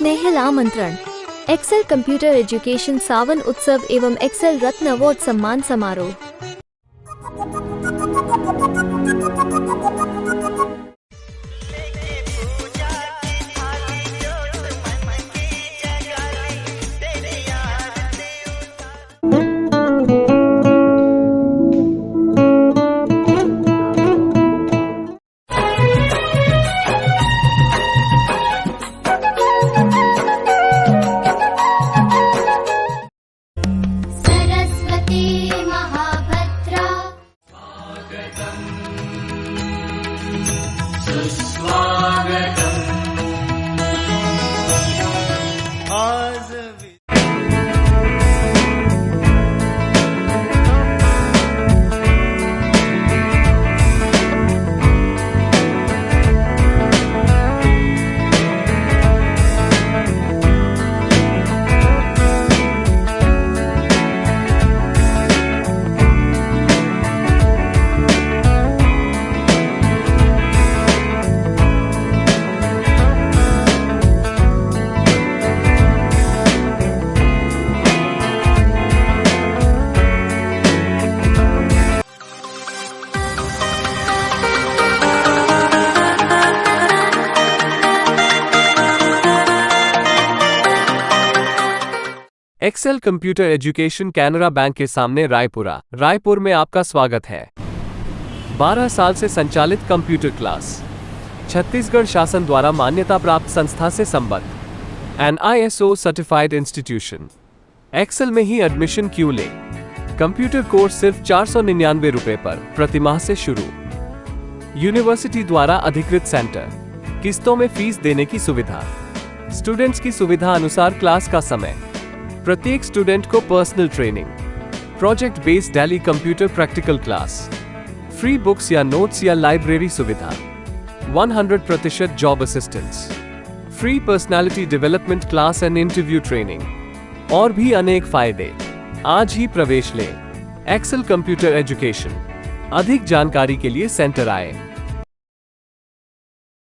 स्नेहिल आमंत्रण। Excel computer education सावन उत्सव एवं एक्सेल रत्न अवार्ड सम्मान समारोह। Excel computer education Canara bank के सामने रायपुर में आपका स्वागत है। 12 साल से संचालित कंप्यूटर क्लास, छत्तीसगढ़ शासन द्वारा मान्यता प्राप्त संस्था से संबद्ध, an ISO certified institution. Excel में ही एडमिशन क्यों ले? कंप्यूटर कोर्स सिर्फ 499 रुपए पर प्रतिमाह से शुरू। यूनिवर्सिटी द्वारा अधिकृत सेंटर, किस्तों में फीस देने की सुविधा, स्टूडेंट्स की सुविधा अनुसार क्लास का समय, प्रत्येक स्टूडेंट को personal training, project based daily computer practical class, free books या नोट्स या लाइब्रेरी सुविधा, 100% job assistance, free personality development class and interview training और भी अनेक फायदे। आज ही प्रवेश लें एक्सेल कंप्यूटर एजुकेशन। अधिक जानकारी के लिए सेंटर आए।